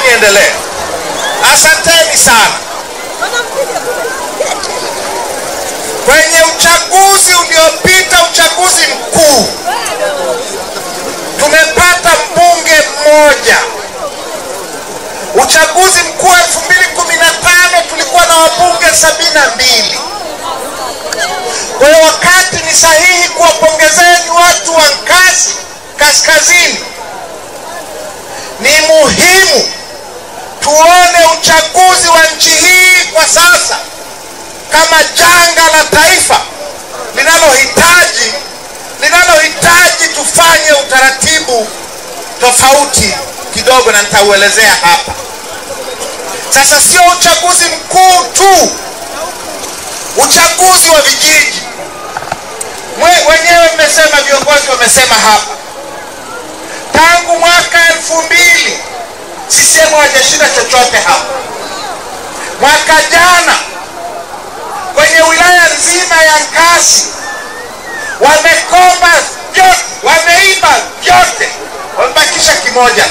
niendelee? Asanteni sana. Kwenye uchaguzi uliopita, uchaguzi mkuu, tumepata mbunge mmoja. Uchaguzi mkuu 2015 tulikuwa na wabunge 72. Kwa hiyo wakati ni sahihi kuwapongezeni watu wa Nkasi Kaskazini. Ni muhimu tuone uchaguzi wa nchi hii kwa sasa kama janga la taifa linalohitaji tufanye utaratibu tofauti kidogo, na nitauelezea hapa. Sasa sio uchaguzi mkuu tu, uchaguzi wa vijiji. Wenyewe mmesema, viongozi wamesema hapa, tangu mwaka 2000 CCM hajashinda chochote hapa. Mwaka jana kwenye wilaya nzima ya Nkasi wamekomba vyote, wameiba vyote, wamebakisha kimoja.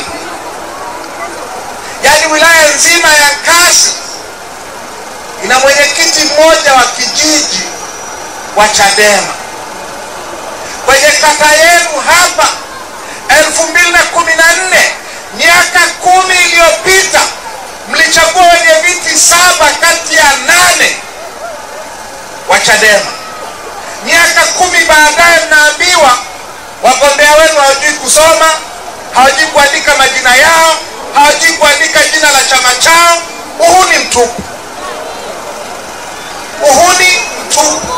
Yaani wilaya nzima ya Nkasi ina mwenyekiti mmoja wa kijiji wa Chadema. Kwenye kata yenu hapa 2014, miaka 10 iliyopita, mlichagua wenye viti 7 kati ya 8 wa Chadema. Miaka 10 baadaye mnaambiwa wagombea wenu hawajui kusoma, hawajui kuandika majina yao, hawajui kuandika jina la chama chao. Uhuni mtupu. Uhuni mtupu.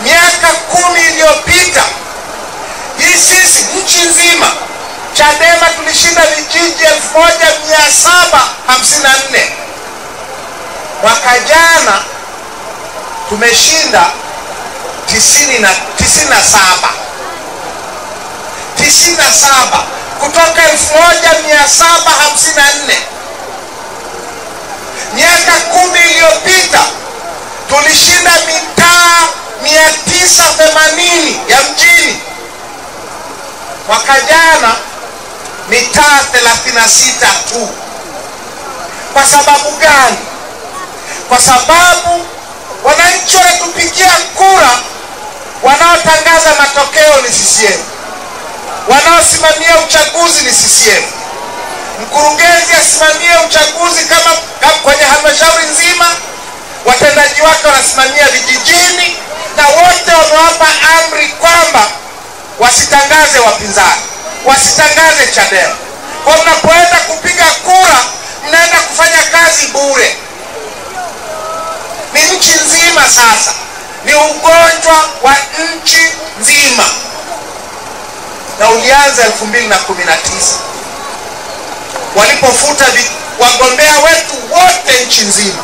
Miaka 10 iliyopita, hii sisi nchi nzima Chadema tulishinda vijiji 1754. Mwaka jana tumeshinda 97 kutoka 1754. Miaka 10 iliyopita tulishinda mitaa 980 ya mjini. Mwaka jana mitaa 36 tu. Kwa sababu gani? Kwa sababu wananchi wanatupigia kura, wanaotangaza matokeo ni CCM, wanaosimamia uchaguzi ni CCM, mkurugenzi asimamia uchaguzi kama kwenye halmashauri nzima, watendaji wake wanasimamia vijijini, na wote wamewapa amri kwamba wasitangaze wapinzani, wasitangaze Chadema. Kwa mnapoenda kupiga kura, mnaenda kufanya kazi bure. Ni nchi nzima sasa, ni ugonjwa wa nchi nzima, na ulianza 2019 walipofuta wagombea wetu wote nchi nzima.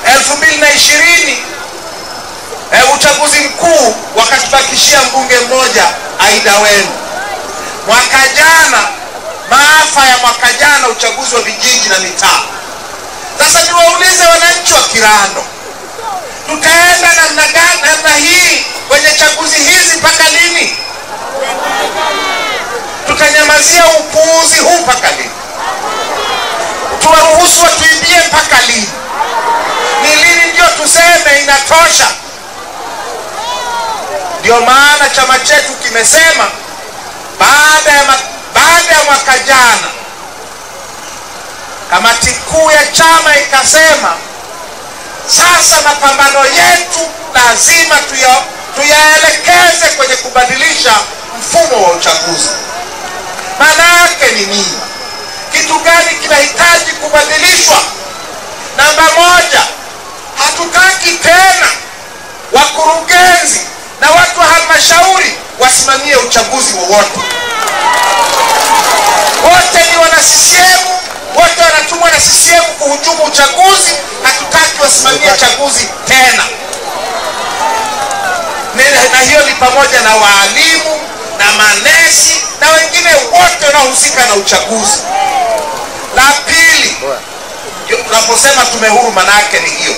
2020 uchaguzi mkuu wakatubakishia mbunge mmoja, Aida wenu. Mwaka jana, maafa ya mwaka jana, uchaguzi wa vijiji na mitaa. Sasa niwaulize wananchi wa Kirando, tutaenda namna gani, namna hii kwenye chaguzi hizi mpaka lini? Tutanyamazia upuuzi huu mpaka lini? Tuwaruhusu watuibie mpaka lini? Ni lini ndio tuseme inatosha? Ndio maana chama chetu kimesema baada ya mwaka jana, kamati kuu ya chama ikasema sasa mapambano yetu lazima tuyaelekeze kwenye kubadilisha mfumo wa uchaguzi. Maana yake ni nini? Kitu gani kinahitaji kubadilishwa? Namba moja, hatutaki tena wakurugenzi na watu wa halmashauri wasimamie uchaguzi wowote. Wote ni wana CCM, wote wanatumwa na CCM kuhujumu uchaguzi. Hatutaki wasimamie uchaguzi tena. Na hiyo ni pamoja na waalimu na manesi na wengine wote wanaohusika na uchaguzi. La pili, tunaposema tume huru, manake ni hiyo,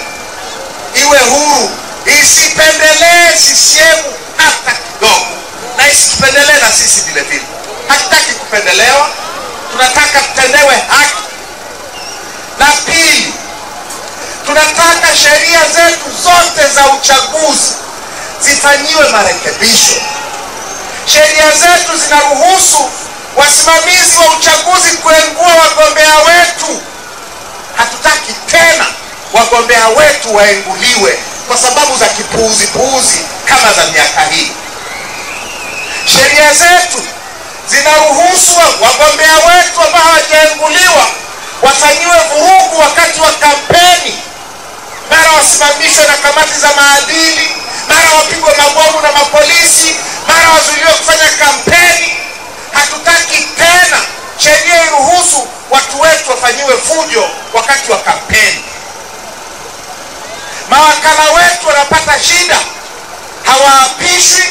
iwe huru, isipendelee CCM hata kidogo, na isipendelee na sisi vile vile. Hatutaki kupendelewa, tunataka tutendewe haki. Na pili, tunataka sheria zetu zote za uchaguzi zifanyiwe marekebisho. Sheria zetu zinaruhusu wasimamizi wa uchaguzi kuengua wagombea wetu. Hatutaki tena wagombea wetu waenguliwe kwa sababu za kipuuzi kama za miaka hii. Sheria zetu zinaruhusu wagombea wetu ambao hawajaenguliwa wafanyiwe vurugu wakati wa kampeni, mara wasimamishwe na kamati za maadili, mara wapigwe mabomu na mapolisi, mara wazuiliwe kufanya kampeni. Hatutaki tena sheria iruhusu watu wetu wafanyiwe fujo wakati wa kampeni. Mawakala wetu wanapata shida, hawaapishwi.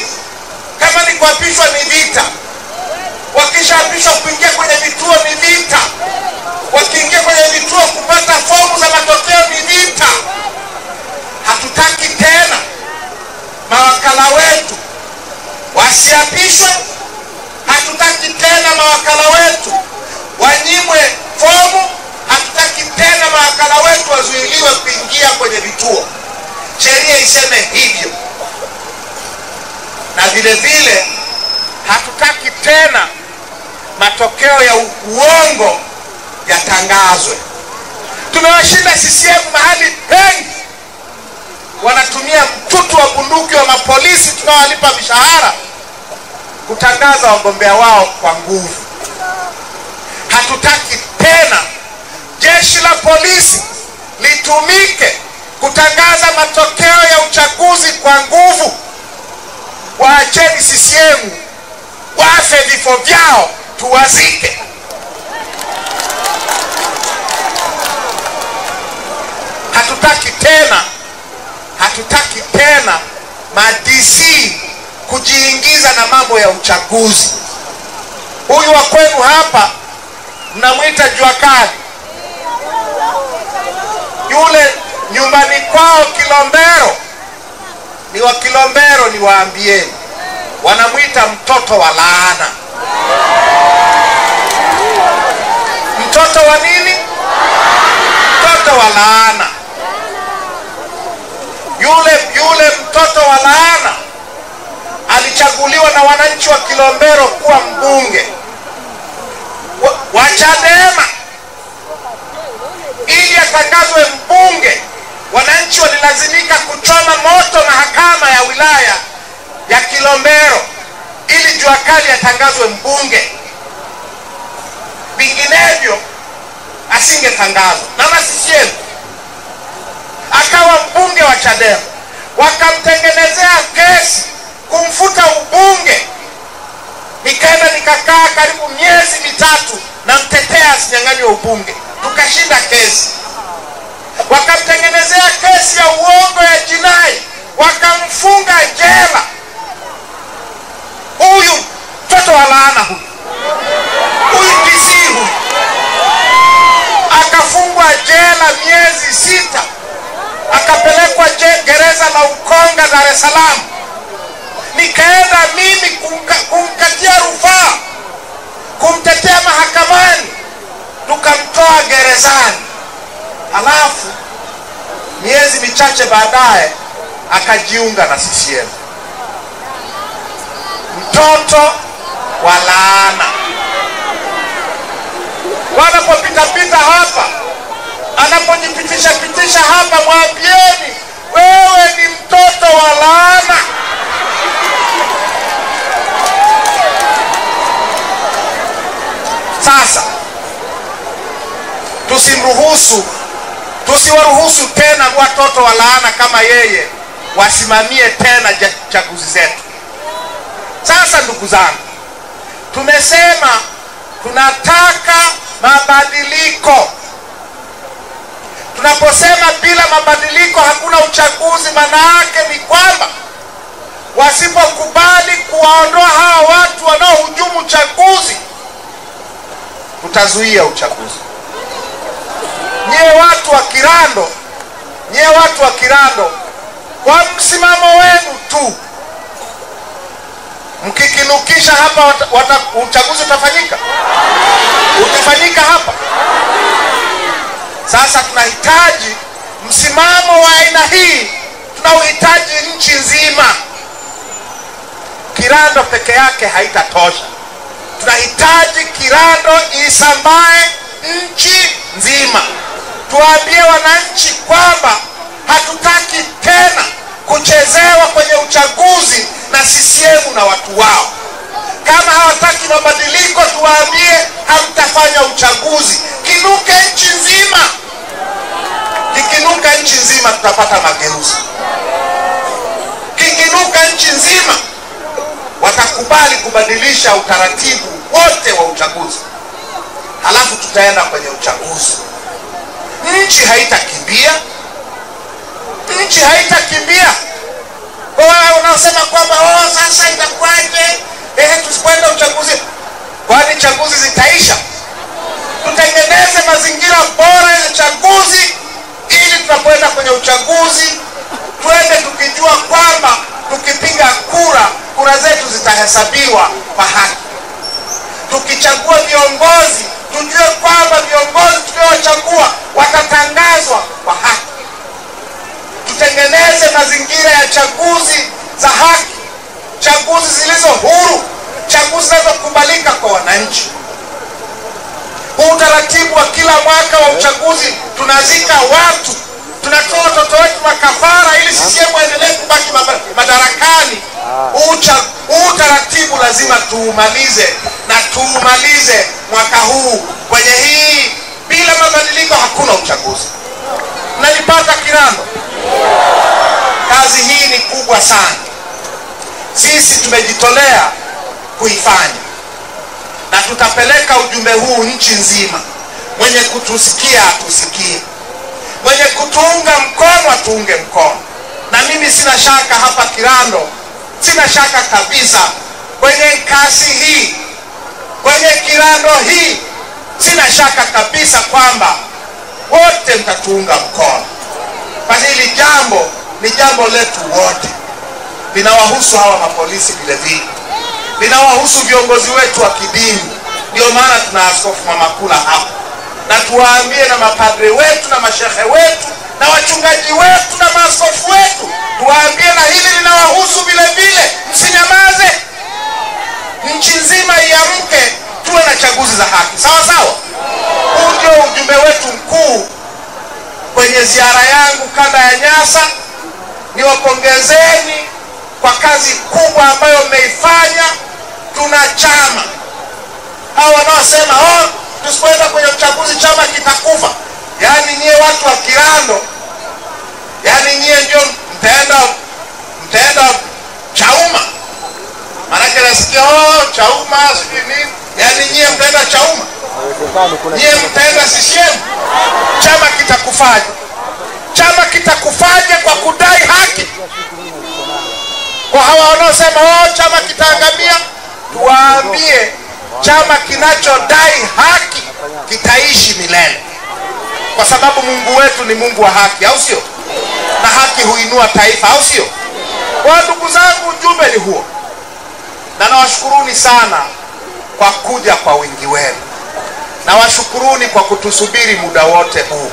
Kama ni kuapishwa ni vita, wakishaapishwa kuingia kwenye vituo ni vita, wakiingia kwenye vituo kupata fomu za matokeo ni vita. Hatutaki tena mawakala wetu wasiapishwe. Hatutaki tena mawakala wetu wanyimwe fomu. Hatutaki tena mawakala wetu wazuiliwe kuingia kwenye vituo. Sheria iseme hivyo. Na vile vile hatutaki tena matokeo ya uongo yatangazwe. Tumewashinda CCM mahali pengi, wanatumia mtutu wa bunduki wa mapolisi tunawalipa mishahara kutangaza wagombea wao kwa nguvu. Hatutaki tena jeshi la polisi litumike kutangaza matokeo ya uchaguzi kwa nguvu. Waacheni CCM wafe vifo vyao, tuwazike. Hatutaki tena ma-DC kujiingiza na mambo ya uchaguzi. Huyu wa kwenu hapa mnamuita jua kali, yule nyumbani kwao Kilombero, ni wa Kilombero, ni waambieni, wanamuita mtoto wa laana. Mtoto wa nini? Mtoto wa laana. Yule mtoto wa laana alichaguliwa na wananchi wa Kilombero kuwa mbunge wa Chadema. Ili atangazwe mbunge, wananchi walilazimika kuchoma moto mahakama ya wilaya ya Kilombero ili jua kali atangazwe mbunge. Vinginevyo asingetangazwa. Na CCM akawa mbunge wa Chadema, wakamtengenezea kesi kumfuta ubunge. Nikaenda nikakaa karibu miezi mitatu na mtetea asinyang'anywe ubunge, tukashinda kesi. Wakamtengenezea kesi ya uongo ya jinai, wakamfunga jela. Huyu mtoto wa laana huyu DC huyu akafungwa jela miezi 6, akapelekwa gereza la Ukonga, Dar es Salaam. Nikaenda mimi kumkatia rufaa, kumtetea mahakamani, tukamtoa gerezani. Halafu miezi michache baadaye akajiunga na CCM. Mtoto wa laana. Wanapopita hapa, anapojipitisha hapa, mwambieni wewe ni mtoto wa laana. Sasa tusiwaruhusu tena watoto wa laana kama yeye wasimamie tena chaguzi zetu. Sasa ndugu zangu, tumesema tunataka mabadiliko. Tunaposema bila mabadiliko hakuna uchaguzi, maana yake ni kwamba wasipokubali kuwaondoa hawa watu wanaohujumu uchaguzi, tutazuia uchaguzi. Nyie watu wa Kirando, kwa msimamo wenu tu, mkikinukisha hapa uchaguzi utafanyika? Utafanyika hapa. Sasa tunahitaji msimamo wa aina hii, tunauhitaji nchi nzima. Kirando peke yake haitatosha. Tunahitaji Kirando isambae nchi nzima. Tuambie wananchi kwamba hatutaki tena kuchezewa kwenye uchaguzi na CCM na watu wao. Kama hawataki mabadiliko, tuwaambie hamtafanya uchaguzi. Kinuke nchi nzima. Kikinuka nchi nzima tutapata mageuzi. Kikinuka nchi nzima watakubali kubadilisha utaratibu wote wa uchaguzi. Halafu tutaenda kwenye uchaguzi. Nchi haitakimbia. Nchi haitakimbia. Kwa wao wanaosema kwamba sasa itakuwaje tusipoenda uchaguzi? Kwani chaguzi zitaisha? Tutengeneze mazingira bora ya chaguzi ili tunapoenda kwenye uchaguzi tuende tukijua kwamba tukipiga kura zetu zitahesabiwa kwa haki. Tukichagua viongozi tujue kwamba viongozi tuliowachagua watatangazwa kwa haki. Tutengeneze mazingira ya chaguzi za haki, chaguzi zilizo huru, chaguzi zinazokubalika kwa wananchi. Utaratibu wa kila mwaka wa uchaguzi tunazika watu, tunatoa watoto wetu makafara ili CCM endelee kubaki madarakani. Utaratibu lazima tuumalize, na tuumalize mwaka huu. Kwenye hii bila mabadiliko hakuna uchaguzi. Mnanipata Kirando? Kazi hii ni kubwa sana. Sisi tumejitolea kuifanya, na tutapeleka ujumbe huu nchi nzima. Mwenye kutusikia atusikie, mwenye kutuunga mkono atuunge mkono. Na mimi sina shaka hapa Kirando, sina shaka kabisa kwenye kasi hii, kwenye Kirando hii, sina shaka kabisa kwamba wote mtatuunga mkono. Kwa hili jambo ni jambo letu wote. Linawahusu hawa mapolisi vile vile. Linawahusu viongozi wetu wa kidini. Ndio maana tuna Askofu Mama Kula hapa. Na tuwaambie na mapadre wetu na mashehe wetu na wachungaji wetu na maaskofu wetu, tuwaambie na hili linawahusu vile vile. Msinyamaze. Nchi nzima iamke, tuwe na chaguzi za haki. Sawa sawa? Huu ndio ujumbe wetu mkuu kwenye ziara yangu kanda ya Nyasa. Niwapongezeni kwa kazi kubwa ambayo mmeifanya. Tuna chama. Hao wanaosema tusipoenda kwenye uchaguzi chama kitakufa, yaani nyie watu wa Kirando, yaani nyie ndio mtaenda Chauma. Maanake nasikia Chauma sijui nini, yaani nyie mtaenda Chauma, nyie mtaenda CCM. Chama kitakufaje? Chama kitakufaje kwa kudai haki? Kwa hawa wanaosema chama kitaangamia, tuwaambie chama kinachodai haki kitaishi milele, kwa sababu Mungu wetu ni Mungu wa haki, au sio? Na haki huinua taifa, au sio? Kwa ndugu zangu, ujumbe ni huo, na nawashukuruni sana kwa kuja kwa wingi wenu. Nawashukuruni kwa kutusubiri muda wote huu.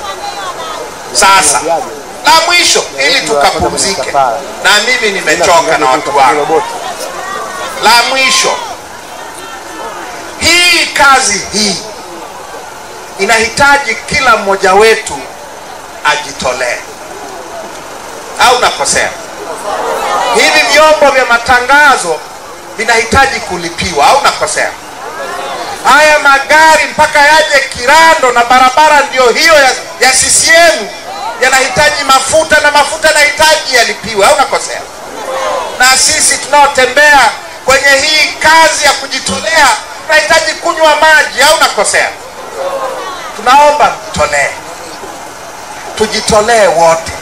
Sasa la mwisho, ili tukapumzike, na mimi nimechoka na watu wangu. La mwisho, hii kazi hii inahitaji kila mmoja wetu ajitolee, au nakosea? Hivi vyombo vya matangazo vinahitaji kulipiwa, au nakosea? Haya magari mpaka yaje Kirando na barabara ndio hiyo ya CCM yanahitaji mafuta, na mafuta yanahitaji yalipiwe, au nakosea? Na sisi tunaotembea kwenye hii kazi ya kujitolea tunahitaji kunywa maji, au nakosea? Tunaomba mjitolee, tujitolee wote.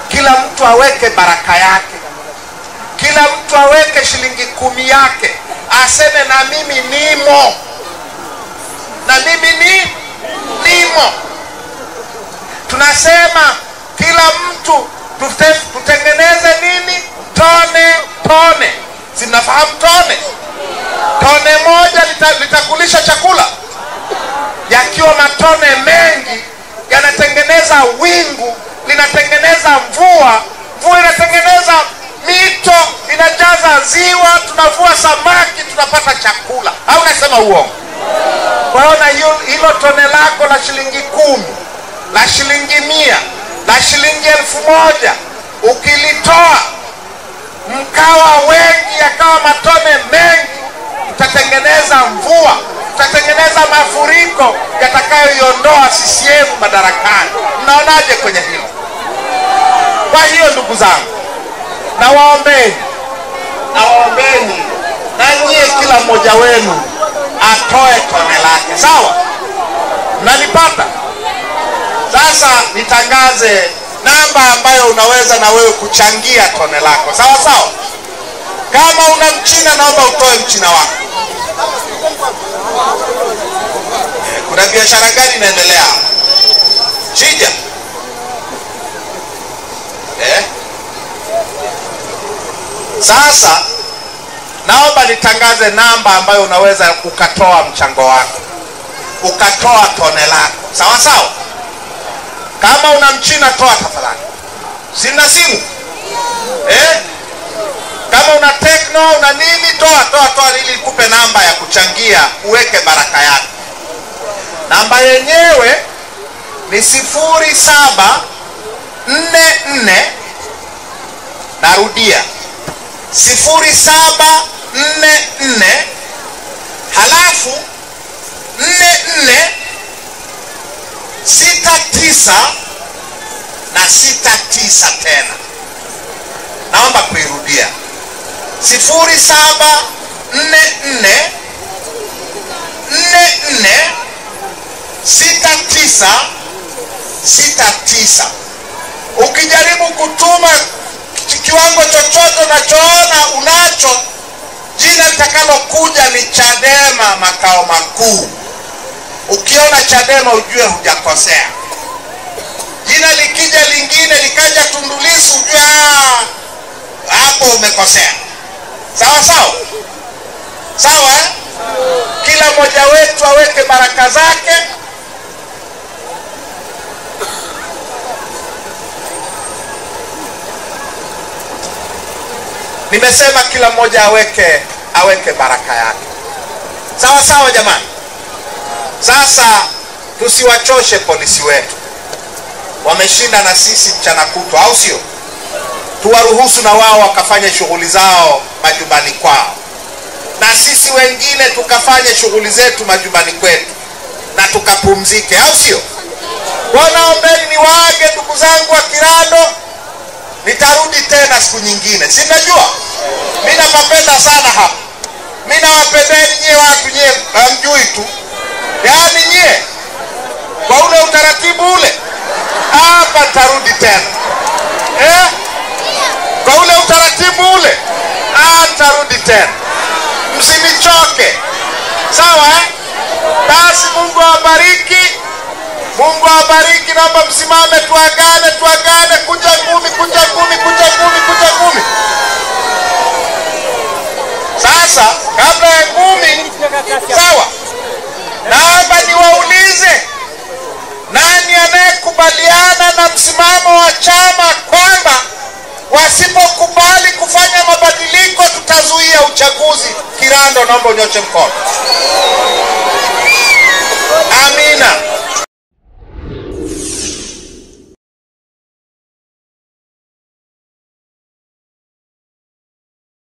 Kila mtu aweke baraka yake, kila mtu aweke shilingi 10 yake, aseme na mimi nimo, na mimi nimo. Tunasema kila mtu tutengeneze nini? Tone. Sinafahamu tone moja litakulisha chakula. yakiwa matone mengi yanatengeneza wingu, linatengeneza mvua, mvua inatengeneza mito, inajaza ziwa, tunavua samaki, tunapata chakula. Au nasema uongo? Kwa hiyo na hilo tone lako la shilingi 10, la shilingi 100, la shilingi 1000, ukilitoa mkawa wengi, yakawa matone mengi, tutatengeneza mvua, tutatengeneza mafuriko yatakayoiondoa CCM madarakani. Mnaonaje kwenye hilo? Kwa hiyo ndugu zangu, nawaombeni na nyie kila mmoja wenu atoe tone lake. Sawa? Mnanipata? Sasa nitangaze namba ambayo unaweza na wewe kuchangia tone lako. Sawa sawa? Kama una Mchina, naomba utoe Mchina wako. Kuna biashara gani inaendelea? Shija. Sasa naomba nitangaze namba ambayo unaweza ukatoa mchango wako, ukatoa tone lako. Sawa sawa? Kama una Mchina, toa tafadhali. Sina simu? Kama una Tekno, una nini, toa ili kupe namba ya kuchangia, uweke baraka yako. Namba yenyewe ni 0744, narudia 0744 halafu 44 69 na 69 tena. Naomba kuirudia 0744 44 69. Ukijaribu kutuma kiwango chochote unachoona unacho, jina litakalokuja ni Chadema makao makuu. Ukiona Chadema ujue hujakosea. Jina likija lingine likaja Tundu Lissu, ujue hapo umekosea. Sawa sawa? Sawa? Kila mmoja wetu aweke baraka zake. Nimesema kila mmoja aweke baraka yake. Sawa sawa jamani? Sasa tusiwachoshe polisi wetu. Wameshinda na sisi mchana kutwa, au sio? Tuwaruhusu na wao wakafanye shughuli zao majumbani kwao, na sisi wengine tukafanye shughuli zetu majumbani kwetu na tukapumzike, au sio? Naombeni niwaage ndugu zangu wa Kirando. Nitarudi tena siku nyingine. Si mnajua mimi napapenda sana hapa. Mimi nawapendeni nyie watu, nyie hamjui tu. Yaani nyie kwa ule utaratibu ule hapa nitarudi tena. Kwa ule utaratibu ule nitarudi tena. Msinichoke. Sawa? Basi Mungu awabariki. Mungu awabariki. Naomba msimame tuagane. Kuja ngumi. Sasa kabla ya ngumi, sawa, naomba niwaulize, nani anayekubaliana na msimamo wa chama kwamba wasipokubali kufanya mabadiliko tutazuia uchaguzi Kirando? Naomba unyoche mkono. Amina.